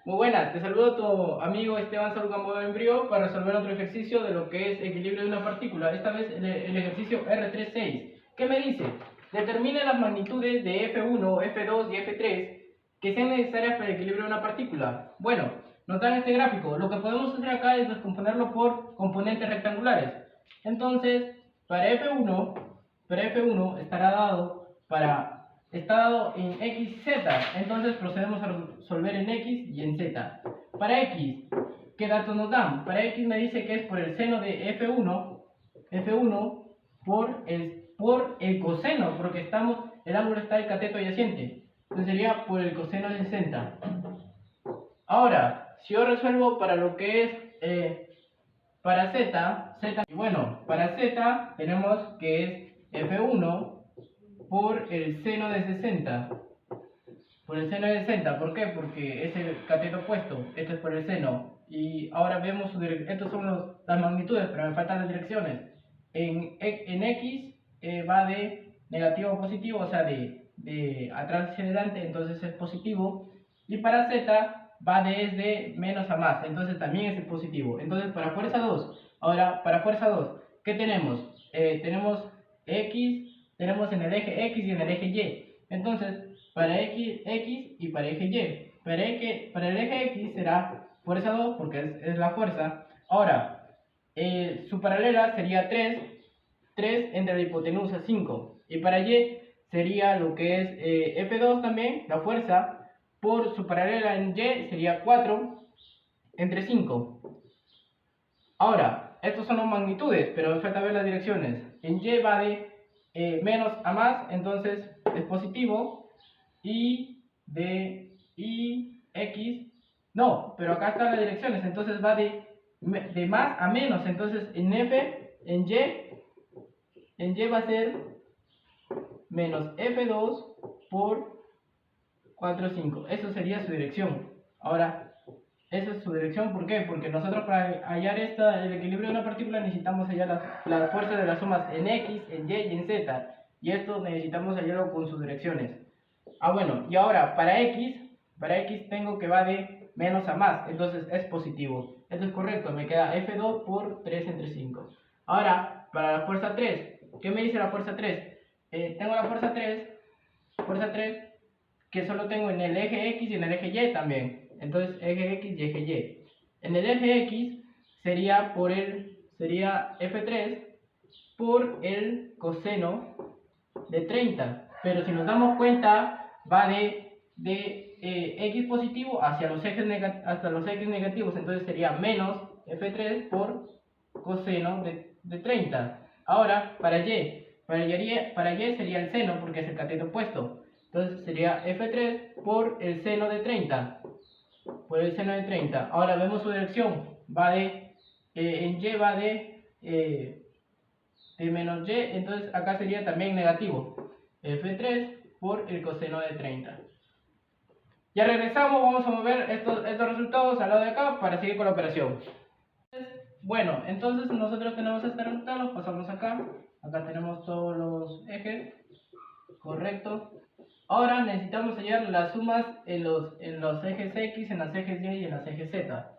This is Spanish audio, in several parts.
Muy buenas, te saludo tu amigo Esteban Salucambo Embrio para resolver otro ejercicio de lo que es equilibrio de una partícula, esta vez el ejercicio R36. ¿Qué me dice? Determine las magnitudes de F1, F2 y F3 que sean necesarias para el equilibrio de una partícula. Bueno, nos dan este gráfico. Lo que podemos hacer acá es descomponerlo por componentes rectangulares. Entonces, para F1 estará dado está dado en X y Z, entonces procedemos a resolver en X y en Z. Para X, ¿qué datos nos dan? Para X me dice que es por el seno de F1 por el coseno, porque el ángulo está del cateto adyacente, entonces sería por el coseno de 60. Ahora, si yo resuelvo para lo que es para para Z tenemos que es F1 por el seno de 60. Por el seno de 60, ¿por qué? Porque es el cateto opuesto, esto es por el seno. Y ahora vemos estos son las magnitudes, pero me faltan las direcciones. En X va de negativo a positivo, o sea, de atrás hacia adelante, entonces es positivo. Y para Z va desde menos a más, entonces también es el positivo. Entonces para fuerza 2, ahora para fuerza 2, ¿qué tenemos? Tenemos X. Tenemos en el eje X y en el eje Y. Entonces, para X y para eje Y. Para el eje X será fuerza 2 porque es la fuerza. Ahora, su paralela sería 3 entre la hipotenusa 5. Y para Y sería lo que es F2 también, la fuerza, por su paralela en Y sería 4 entre 5. Ahora, estos son las magnitudes, pero me falta ver las direcciones. En Y va de menos a más, entonces es positivo. Y X, no, pero acá están las direcciones, entonces va de más a menos, entonces en Y va a ser menos F2 por 4, 5. Eso sería su dirección. Ahora, esa es su dirección, ¿por qué? Porque nosotros para hallar el equilibrio de una partícula necesitamos hallar la fuerza de las sumas en X, en Y y en Z. Y esto necesitamos hallarlo con sus direcciones. Bueno, y ahora para X tengo que va de menos a más, entonces es positivo. Esto es correcto, me queda F2 por 3 entre 5. Ahora, para la fuerza 3, ¿qué me dice la fuerza 3? Tengo la fuerza 3, que solo tengo en el eje X y en el eje Y también. Entonces, eje X y eje Y. En el eje X sería F3 por el coseno de 30. Pero si nos damos cuenta, va de X positivo hacia hasta los ejes negativos. Entonces sería menos F3 por coseno de 30. Ahora, para Y sería el seno porque es el cateto opuesto. Entonces sería F3 por el seno de 30. Ahora vemos su dirección. En Y va de menos Y. Entonces acá sería también negativo. F3 por el coseno de 30. Ya regresamos. Vamos a mover estos resultados al lado de acá para seguir con la operación. Bueno, entonces nosotros tenemos este resultado. Los pasamos acá. Acá tenemos todos los ejes. Correcto. Ahora necesitamos hallar las sumas en los ejes X, en los ejes Y y en los ejes Z.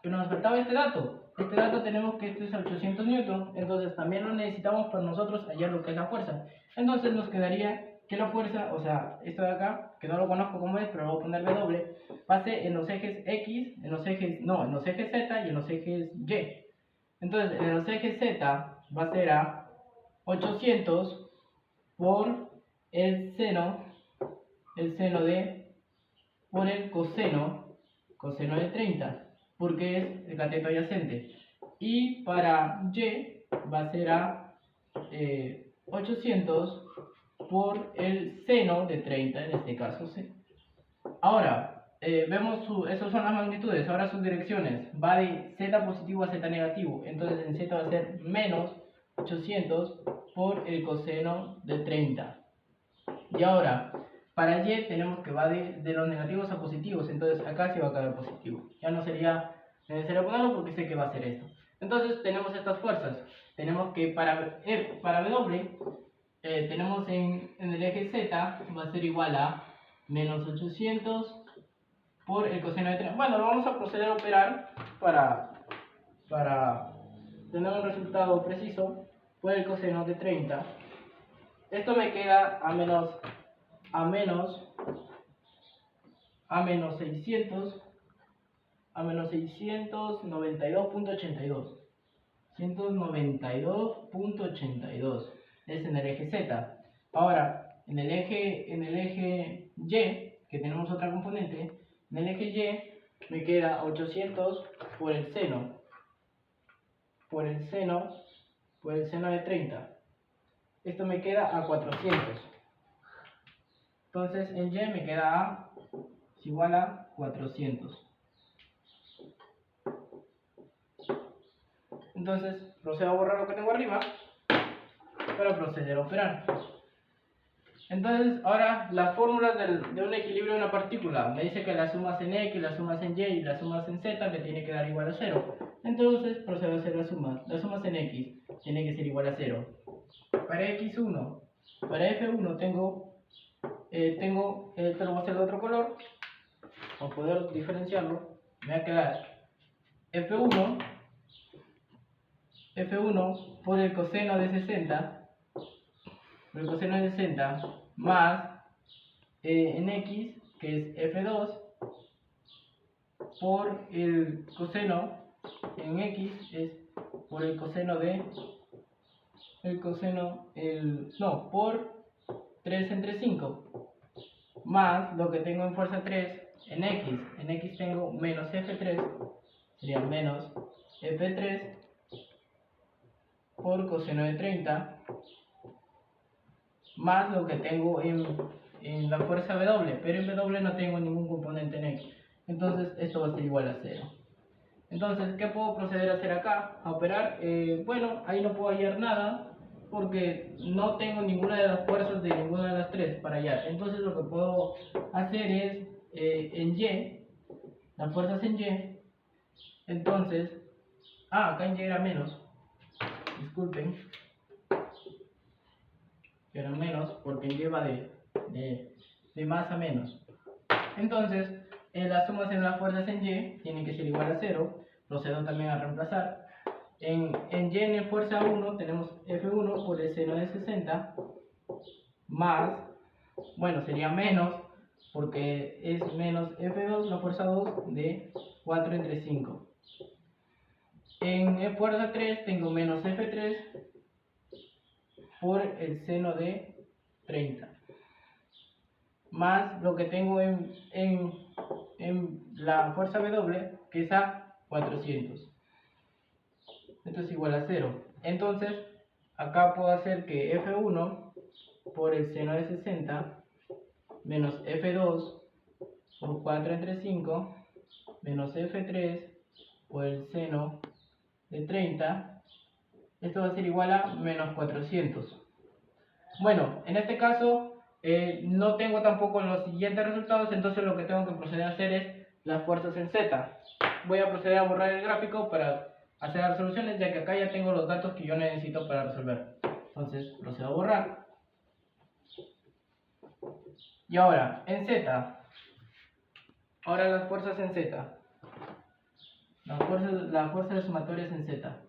Que nos faltaba este dato. Este dato tenemos que esto es 800 newton, entonces también lo necesitamos para nosotros hallar lo que es la fuerza. Entonces nos quedaría que la fuerza, o sea, esto de acá, que no lo conozco cómo es, pero voy a poner W, pase en los ejes X, en los ejes Z y en los ejes Y. Entonces, en los ejes Z va a ser a 800 por el seno por el coseno de 30, porque es el cateto adyacente. Y para Y va a ser a 800 por el seno de 30, en este caso, ¿sí? Ahora, esas son las magnitudes. Ahora sus direcciones. Va de Z positivo a Z negativo. Entonces en Z va a ser menos 800 por el coseno de 30. Y ahora, para Y tenemos que va de los negativos a positivos, entonces acá sí va a caer positivo. Ya no sería necesario ponerlo porque sé que va a ser esto. Entonces tenemos estas fuerzas. Tenemos que para W, tenemos en el eje Z, va a ser igual a menos 800 por el coseno de 30. Bueno, lo vamos a proceder a operar para tener un resultado preciso por el coseno de 30. Esto me queda a menos 600 a menos 692.82. 192.82 es en el eje Z. Ahora, en el eje Y, que tenemos otra componente, en el eje Y me queda 800 por el seno de 30. Esto me queda a 400. Entonces en Y me queda A es igual a 400. Entonces procedo a borrar lo que tengo arriba para proceder a operar. Entonces ahora las fórmulas de un equilibrio de una partícula. Me dice que las sumas en X, las sumas en Y y las sumas en Z me tiene que dar igual a 0. Entonces procedo a hacer las sumas. Las sumas en X tienen que ser igual a 0. Para X1, para F1 esto lo voy a hacer de otro color para poder diferenciarlo. Me va a quedar F1 por el coseno de 60 más en X, que es F2 por el coseno en X es por el coseno por 3 entre 5 más lo que tengo en fuerza 3 en X tengo menos F3, sería menos F3 por coseno de 30 más lo que tengo en la fuerza W, pero en W no tengo ningún componente en X, entonces esto va a ser igual a 0. Entonces, ¿qué puedo proceder a hacer acá? A operar. Bueno, ahí no puedo hallar nada porque no tengo ninguna de las fuerzas de ninguna de las tres para hallar. Entonces lo que puedo hacer es en Y, las fuerzas en Y. Entonces, acá en Y era menos, disculpen, era menos porque en Y va de más a menos. Entonces, las sumas en las fuerzas en Y tienen que ser igual a 0. Procedo también a reemplazar. En Y en fuerza 1 tenemos F1 por el seno de 60 más, bueno, sería menos porque es menos F2, la fuerza 2 de 4 entre 5. En fuerza 3 tengo menos F3 por el seno de 30 más lo que tengo en la fuerza W, que es a 400. Esto es igual a 0. Entonces, acá puedo hacer que F1 por el seno de 60 menos F2 por 4 entre 5 menos F3 por el seno de 30. Esto va a ser igual a menos 400. Bueno, en este caso no tengo tampoco los siguientes resultados, entonces lo que tengo que proceder a hacer es las fuerzas en Z. Voy a proceder a borrar el gráfico para hacer las resoluciones, ya que acá ya tengo los datos que yo necesito para resolver. Entonces procedo a borrar. Y ahora, en Z. Ahora las fuerzas en Z. Las fuerzas sumatorias en Z.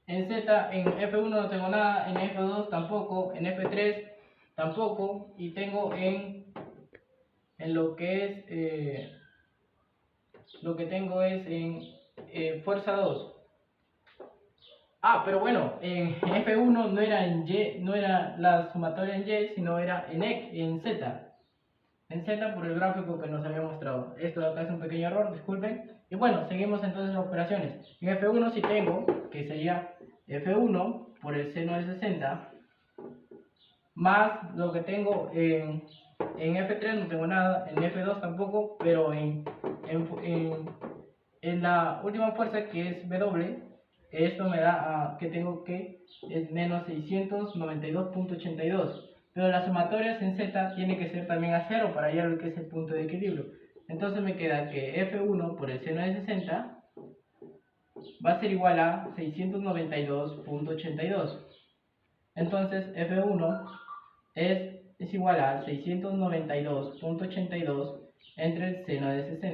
En Z, en F1 no tengo nada, en F2 tampoco, en F3 tampoco, y tengo en lo que es lo que tengo es en fuerza 2. Pero bueno, en F1 no era en Y, no era la sumatoria en Y, sino era en Z. En Z por el gráfico que nos había mostrado. Esto de acá es un pequeño error, disculpen. Y bueno, seguimos entonces las operaciones. En F1 sí tengo, que sería F1 por el seno de 60 más lo que tengo en F3 no tengo nada, en F2 tampoco, pero en la última fuerza que es W, esto me da que tengo que es menos 692.82, pero las sumatorias en Z tiene que ser también a 0 para hallar lo que es el punto de equilibrio. Entonces me queda que F1 por el seno de 60 va a ser igual a 692.82. Entonces F1 es igual a 692.82 entre el seno de 60.